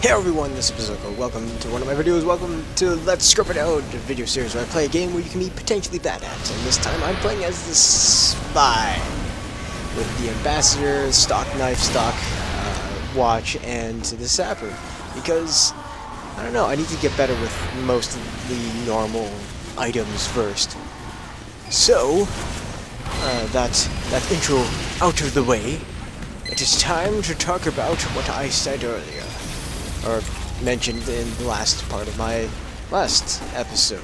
Hey everyone, this is Bazooka. Welcome to one of my videos. Welcome to Let's Script It Out, a video series where I play a game where you can be potentially bad at. And this time I'm playing as the spy with the ambassador, stock knife, stock watch, and the sapper. Because, I don't know, I need to get better with most of the normal items first. So, that intro out of the way, it is time to talk about what I said earlier. Or mentioned in the last part of my last episode.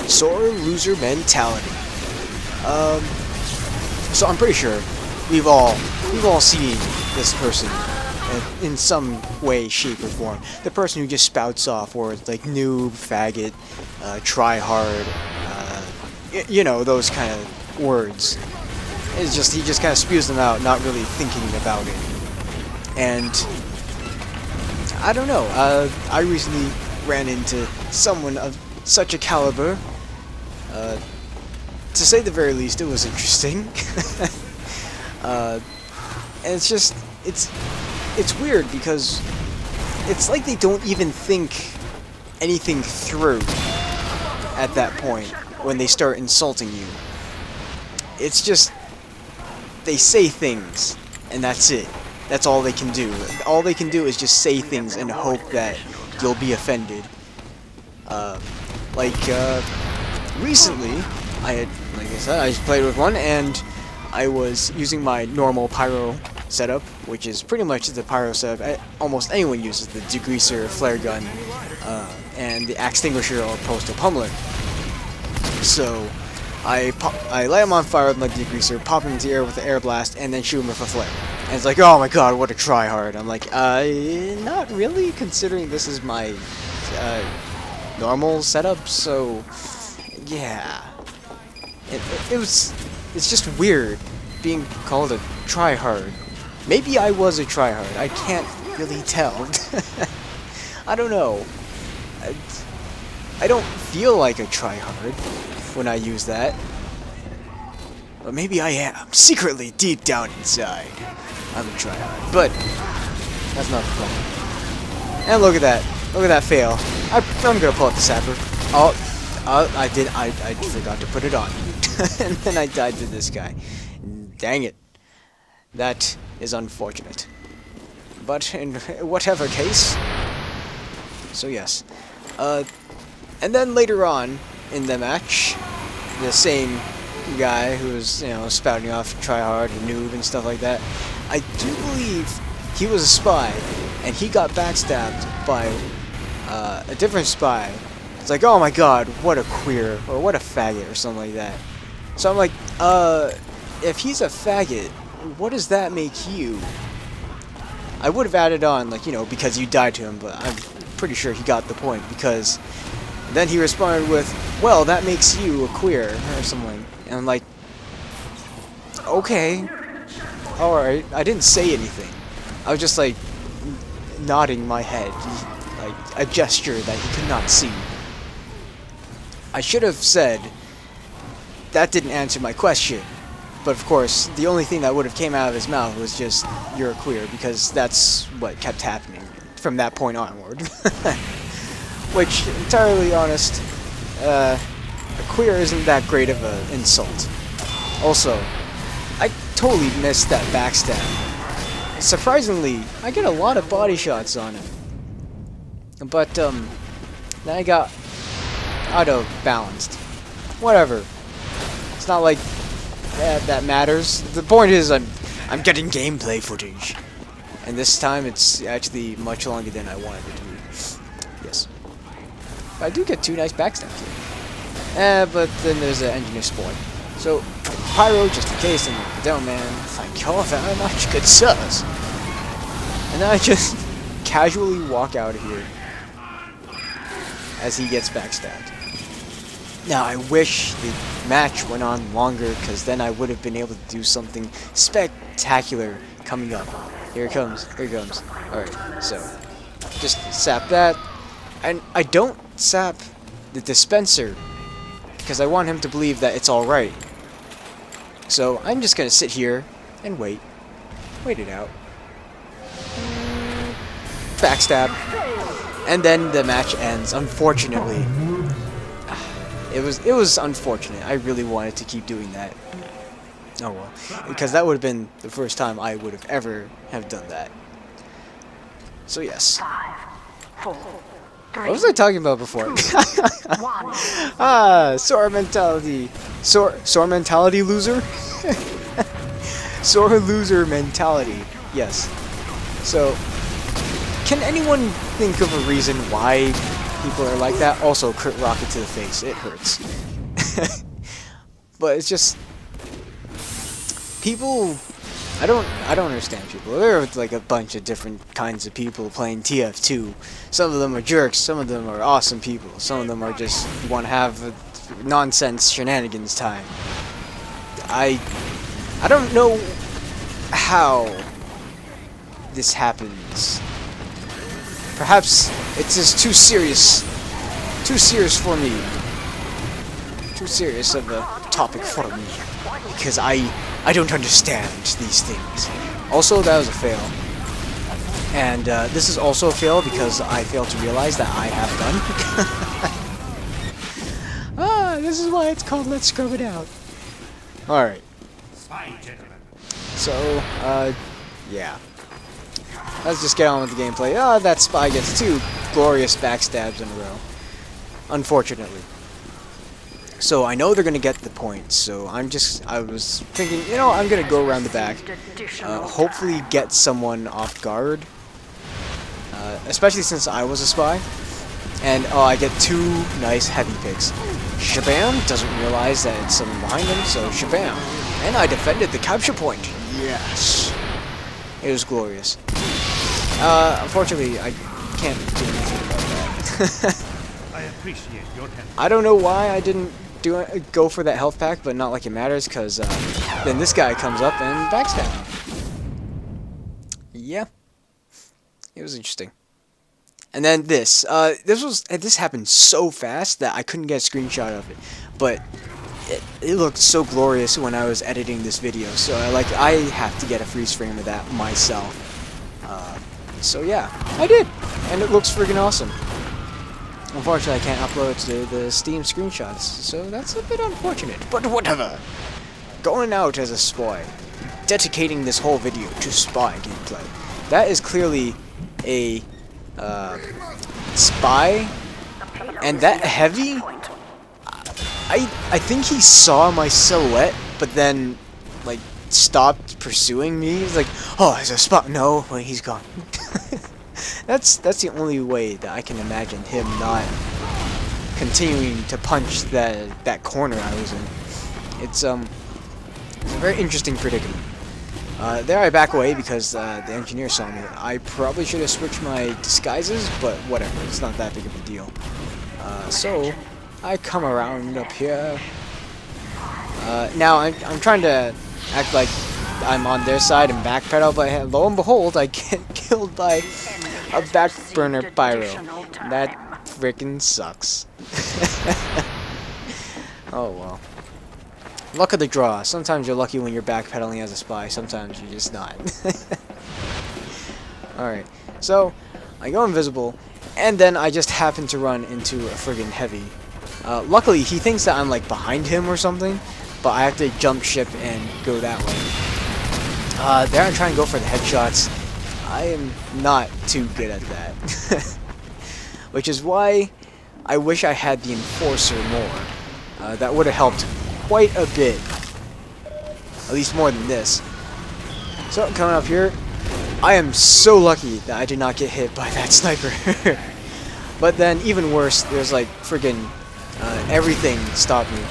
Sore loser mentality. So I'm pretty sure we've all seen this person in some way, shape, or form. The person who just spouts off words like noob, faggot, try hard, you know, those kind of words. He just kind of spews them out, not really thinking about it. And I don't know, I recently ran into someone of such a caliber. To say the very least, it was interesting. And it's just, it's weird because it's like they don't even think anything through at that point when they start insulting you. It's just, they say things, and that's it. That's all they can do. All they can do is just say things and hope that you'll be offended. Recently, like I said, I just played with one, and I was using my normal pyro setup, which is pretty much the pyro setup almost anyone uses: the degreaser, flare gun, and the extinguisher or postal pummeler. So, I light him on fire with my degreaser, pop him into the air with the air blast, and then shoot him with a flare. And it's like, oh my god, what a tryhard. I'm like, not really, considering this is my normal setup, so yeah. It's just weird being called a tryhard. Maybe I was a tryhard, I can't really tell. I don't know. I don't feel like a tryhard when I use that. But maybe I am, secretly, deep down inside. I'm a tryhard, but that's not the point. And look at that fail. I'm gonna pull out the sapper. I forgot to put it on. And then I died to this guy. Dang it. That is unfortunate. But in whatever case, so yes. And then later on in the match, the same guy who was, you know, spouting off tryhard and noob and stuff like that, I do believe he was a spy, and he got backstabbed by a different spy. It's like, oh my god, what a queer, or what a faggot, or something like that. So I'm like, if he's a faggot, what does that make you? I would have added on, like, you know, because you died to him, but I'm pretty sure he got the point, because then he responded with, well, that makes you a queer, or something. And I'm like, okay, alright, I didn't say anything. I was just, like, nodding my head, like, a gesture that he could not see. I should have said, that didn't answer my question. But, of course, the only thing that would have came out of his mouth was just, you're a queer, because that's what kept happening from that point onward. Which, entirely honest, a queer isn't that great of an insult. Also, I totally missed that backstab. Surprisingly, I get a lot of body shots on him. But, then I got auto-balanced. Whatever. It's not like that matters. The point is, I'm getting gameplay footage. And this time, it's actually much longer than I wanted it to be. Yes. But I do get 2 nice backstabs here. But then there's an engineer spoil. So, pyro, just in case, and down man, thank you all very much, good sirs. And then I just casually walk out of here as he gets backstabbed. Now, I wish the match went on longer, because then I would have been able to do something spectacular coming up. Here it comes, here it comes. Alright, so, just sap that. And I don't sap the dispenser, because I want him to believe that it's alright. So I'm just gonna sit here and wait it out. backstab, and then the match ends. Unfortunately, it was unfortunate. I really wanted to keep doing that. Oh well, because that would have been the first time I would have ever have done that. So yes. 5, 4, 3. What was I talking about before? Sore mentality. Sore mentality loser? Sore loser mentality. Yes. So, can anyone think of a reason why people are like that? Also, crit rocket to the face. It hurts. But it's just people. I don't understand people. There are like a bunch of different kinds of people playing TF2. Some of them are jerks, some of them are awesome people, some of them are just want to have a nonsense shenanigans time. I don't know how this happens. Perhaps it's just too serious for me. Too serious of a topic for me. Because I don't understand these things. Also, that was a fail. And this is also a fail because I failed to realize that I have done. This is why it's called Let's Scrub It Out. Alright. So, yeah. Let's just get on with the gameplay. That spy gets 2 glorious backstabs in a row. Unfortunately. So I know they're gonna get the points, so I was thinking, you know, I'm gonna go around the back, hopefully get someone off guard, especially since I was a spy, and I get 2 nice heavy picks. Shabam doesn't realize that it's someone behind him, so shabam, and I defended the capture point. Yes, it was glorious. Unfortunately, I can't do anything about that. I appreciate your help. I don't know why I didn't go for that health pack, but not like it matters, because then this guy comes up and backstab him. Yeah, it was interesting. And then this happened so fast that I couldn't get a screenshot of it, but it looked so glorious when I was editing this video, so I have to get a freeze frame of that myself. So yeah, I did, and it looks friggin' awesome. Unfortunately, I can't upload it to the Steam screenshots, so that's a bit unfortunate, but whatever. Going out as a spy, dedicating this whole video to spy gameplay. That is clearly a spy, and that heavy, I think he saw my silhouette, but then, like, stopped pursuing me. He's like, oh, there's a spot. No, wait, he's gone. That's the only way that I can imagine him not continuing to punch that corner I was in. It's a very interesting predicament. There I back away because the engineer saw me. I probably should have switched my disguises, but whatever, it's not that big of a deal. So I come around up here. Now I'm trying to act like I'm on their side and backpedal, but lo and behold, I get killed by a backburner pyro. That frickin' sucks. Oh well. Luck of the draw. Sometimes you're lucky when you're backpedaling as a spy, sometimes you're just not. Alright, so I go invisible, and then I just happen to run into a friggin' heavy. Luckily, he thinks that I'm like behind him or something, but I have to jump ship and go that way. There I try and go for the headshots. I am not too good at that. Which is why I wish I had the Enforcer more. That would have helped quite a bit. At least more than this. So, coming up here, I am so lucky that I did not get hit by that sniper. But then, even worse, there's like friggin' everything stopped me.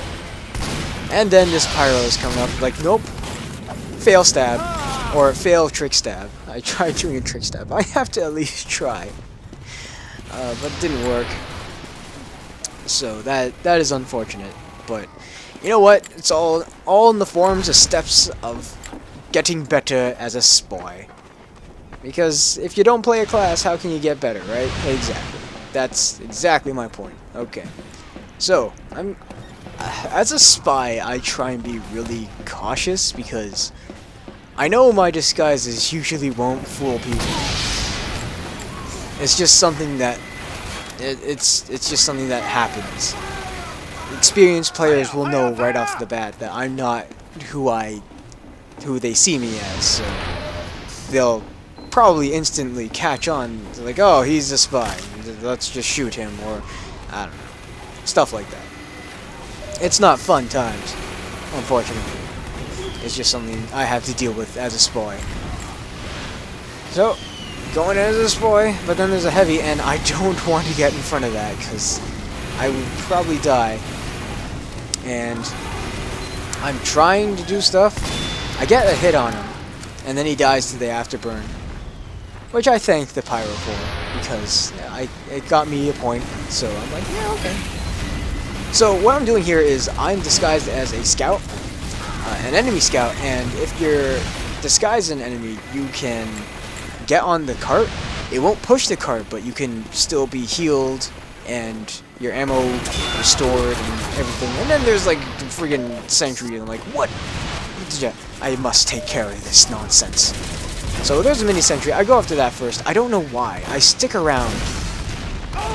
And then this pyro is coming up like, nope. Fail stab. Or fail trick stab. I tried doing a trick stab. I have to at least try. But it didn't work. So that is unfortunate. But you know what? It's all in the forms of steps of getting better as a spy. Because if you don't play a class, how can you get better, right? Exactly. That's exactly my point. Okay. So, as a spy, I try and be really cautious because I know my disguises usually won't fool people. It's just something that it's just something that happens. Experienced players will know right off the bat that I'm not who they see me as. So they'll probably instantly catch on. They're like, oh, he's a spy. Let's just shoot him, or I don't know, stuff like that. It's not fun times, unfortunately. It's just something I have to deal with as a spy. So, going as a spy, but then there's a heavy, and I don't want to get in front of that, because I would probably die. And I'm trying to do stuff. I get a hit on him, and then he dies to the afterburn, which I thank the pyro for, because it got me a point, so I'm like, yeah, okay. So what I'm doing here is I'm disguised as a scout, an enemy scout, and if you're disguised as an enemy, you can get on the cart. It won't push the cart, but you can still be healed and your ammo restored and everything. And then there's like the friggin' sentry, and I'm like, what? I must take care of this nonsense. So there's a mini sentry. I go after that first. I don't know why. I stick around,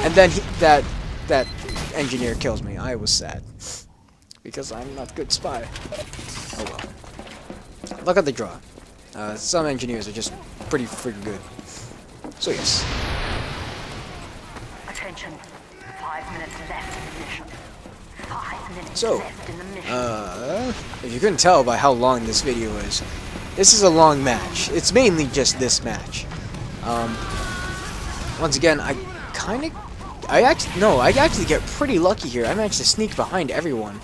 and then that engineer kills me. I was sad because I'm not a good spy. Oh well. Look at the draw. Some engineers are just pretty freaking good. So yes. Attention. 5 minutes left in the mission. 5 minutes So, left in the mission. if you couldn't tell by how long this video is, this is a long match. It's mainly just this match. Once again, I actually get pretty lucky here. I managed to sneak behind everyone.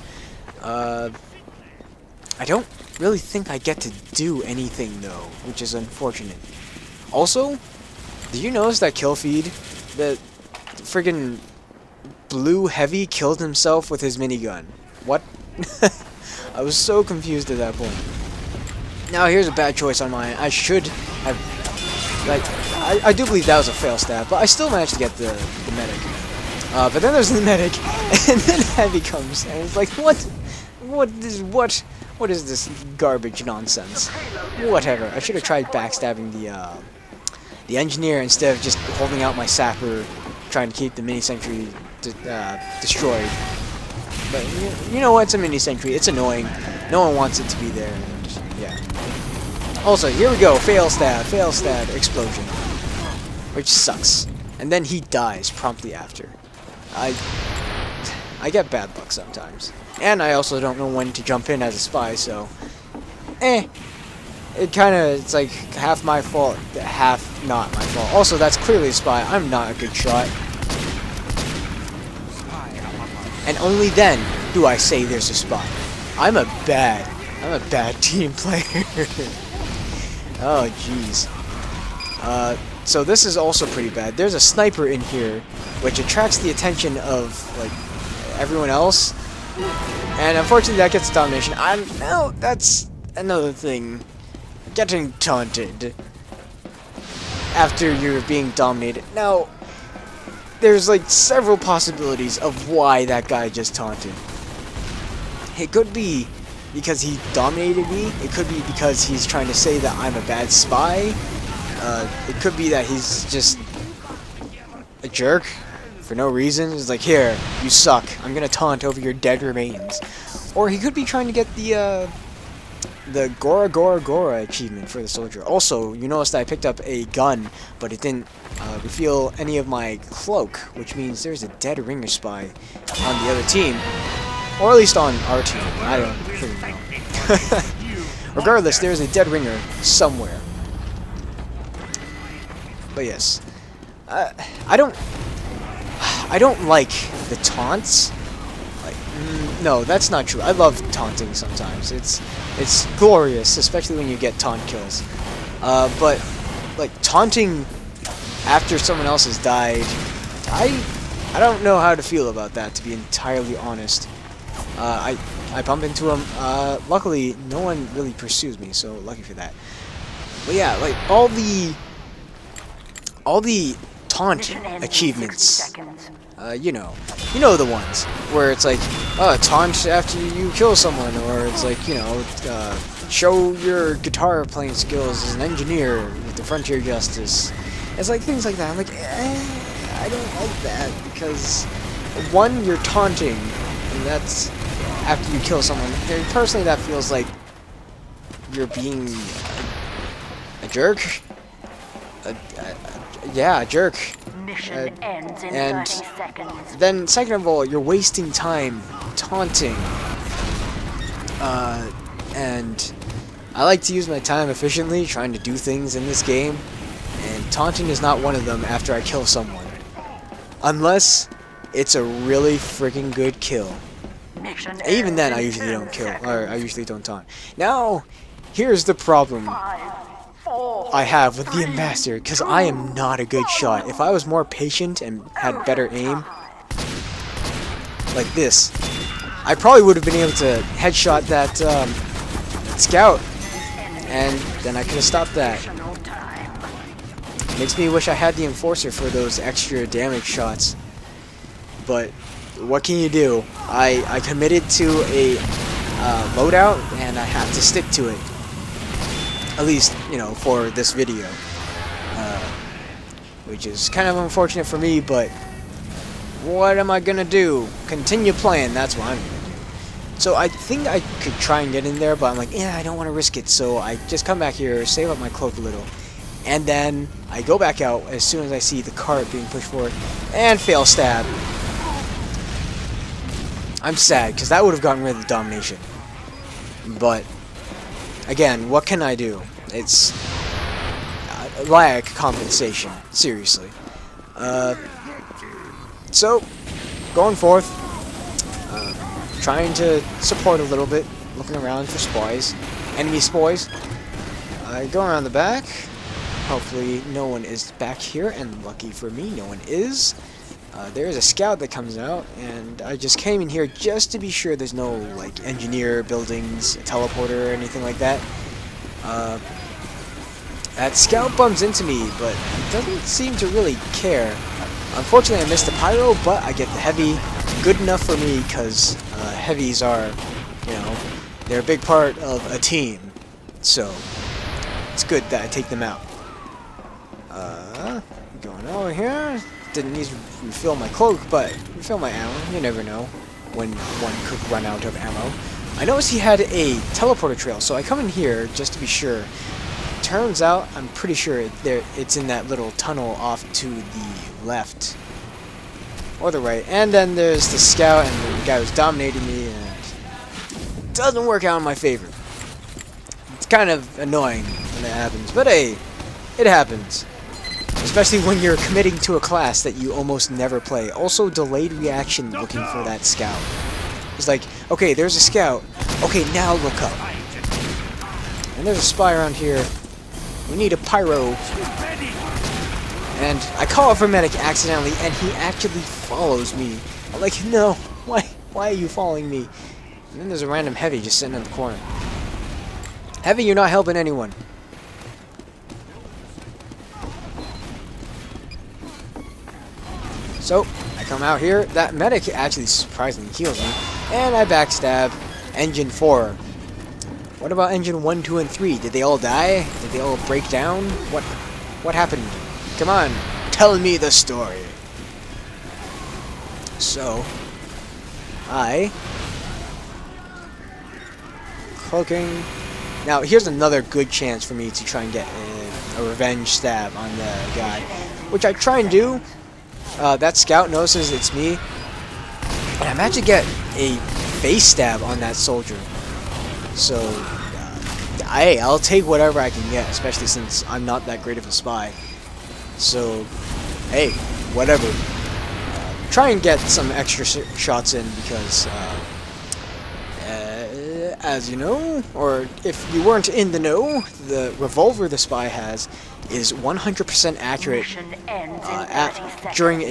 I don't really think I get to do anything though, which is unfortunate. Also, did you notice that kill feed? The friggin' blue heavy killed himself with his minigun. What? I was so confused at that point. Now here's a bad choice on mine. I should have, like, I do believe that was a fail stab, but I still managed to get the medic. But then there's the medic, and then heavy comes, and it's like, what is this garbage nonsense? Whatever. I should have tried backstabbing the engineer instead of just holding out my sapper, trying to keep the mini sentry destroyed. But you know what? It's a mini sentry. It's annoying. No one wants it to be there. And, yeah. Also, here we go. Fail stab, explosion, which sucks. And then he dies promptly after. I get bad luck sometimes. And I also don't know when to jump in as a spy, so it's like half my fault, half not my fault. Also, that's clearly a spy. I'm not a good shot. And only then do I say there's a spy. I'm a bad team player. Oh jeez. So this is also pretty bad. There's a sniper in here, which attracts the attention of like everyone else, and unfortunately that gets domination. No, that's another thing. Getting taunted after you're being dominated. Now, there's like several possibilities of why that guy just taunted. It could be because he dominated me. It could be because he's trying to say that I'm a bad spy. It could be that he's just a jerk for no reason. He's like, here, you suck. I'm gonna taunt over your dead remains. Or he could be trying to get the Gora Gora Gora achievement for the soldier. Also, you noticed that I picked up a gun, but it didn't reveal any of my cloak, which means there's a dead ringer spy on the other team. Or at least on our team. I don't freaking know. Regardless, there's a dead ringer somewhere. But yes, I don't like the taunts. Like, no, that's not true. I love taunting sometimes. It's glorious, especially when you get taunt kills. But like taunting after someone else has died, I don't know how to feel about that, to be entirely honest. I bump into him. Luckily, no one really pursues me, so lucky for that. But yeah, like all the taunt achievements, you know the ones where it's like, taunt after you kill someone, or it's like, you know, show your guitar playing skills as an engineer with the Frontier Justice. It's like things like that. I'm like, I don't like that because one, you're taunting, and that's after you kill someone. And personally, that feels like you're being a jerk. Yeah, a jerk. Mission ends in and 30 seconds. Then, second of all, you're wasting time taunting. And I like to use my time efficiently, trying to do things in this game, and taunting is not one of them after I kill someone. Unless it's a really freaking good kill. Mission Even then, I ends in usually 10 don't kill, seconds. or I usually don't taunt. Now, here's the problem 5, 4, I have with the ambassador, because I am not a good shot. If I was more patient and had better aim, like this, I probably would have been able to headshot that scout, and then I could have stopped that. additional time. Makes me wish I had the enforcer for those extra damage shots. But what can you do? I committed to a loadout, and I have to stick to it. At least, you know, for this video. Which is kind of unfortunate for me, but what am I gonna do? Continue playing, that's what I'm gonna do. So I think I could try and get in there, but I'm like, yeah, I don't want to risk it. So I just come back here, save up my cloak a little, and then I go back out as soon as I see the cart being pushed forward, and fail stab. I'm sad, because that would have gotten rid of the domination. But, again, what can I do? It's lack compensation, seriously. So, going forth, trying to support a little bit, looking around for spies, enemy spies. I go around the back. Hopefully no one is back here, and lucky for me, no one is. There is a scout that comes out, and I just came in here just to be sure there's no, like, engineer buildings, a teleporter, or anything like that. That scout bumps into me, but doesn't seem to really care. Unfortunately, I missed the pyro, but I get the heavy. Good enough for me, because heavies are, you know, they're a big part of a team. So, it's good that I take them out. Going over here. Didn't need to refill my cloak, but refill my ammo. You never know when one could run out of ammo. I noticed he had a teleporter trail, so I come in here just to be sure. Turns out, I'm pretty sure it's in that little tunnel off to the left. Or the right. And then there's the scout and the guy who's dominating me, and it doesn't work out in my favor. It's kind of annoying when that happens, but hey, it happens. Especially when you're committing to a class that you almost never play. Also, delayed reaction looking for that scout. It's like, okay, there's a scout. Okay, now look up. And there's a spy around here. We need a pyro. And I call out for medic accidentally, and he actually follows me. I'm like, no, why are you following me? And then there's a random heavy just sitting in the corner. Heavy, you're not helping anyone. So, I come out here. That medic actually surprisingly heals me. And I backstab Engine 4. What about Engine 1, 2, and 3? Did they all die? Did they all break down? What happened? Come on, tell me the story. So, cloaking. Now, here's another good chance for me to try and get a revenge stab on the guy, which I try and do. That scout notices it's me, and I managed to get a face stab on that soldier. So, I'll take whatever I can get, especially since I'm not that great of a spy. So, hey, whatever. Try and get some extra shots in because, as you know, or if you weren't in the know, the revolver the spy has is 100% accurate Mission ends in 30 seconds. during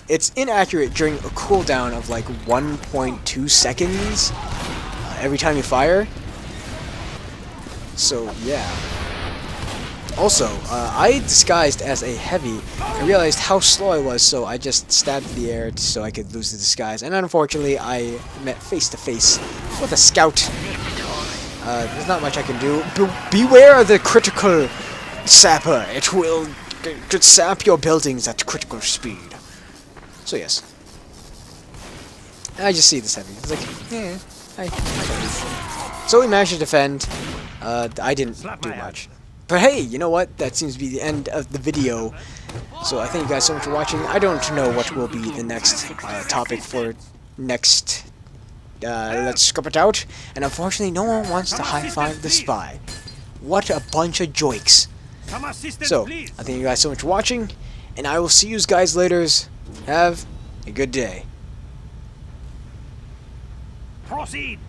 it's inaccurate during a cooldown of like 1.2 seconds every time you fire. So yeah. Also, I disguised as a heavy. I realized how slow I was, so I just stabbed the air so I could lose the disguise. And unfortunately, I met face to face with a scout. There's not much I can do. Beware of the critical sapper. It will could sap your buildings at critical speed. So yes. I just see this happening. It's like, yeah, so we managed to defend. I didn't do much. But hey, you know what? That seems to be the end of the video. So I thank you guys so much for watching. I don't know what will be the next topic for next. Let's scope it out. And unfortunately, no one wants to high-five the spy. What a bunch of joiks. So, I thank you guys so much for watching. And I will see you guys later. Have a good day. Proceed!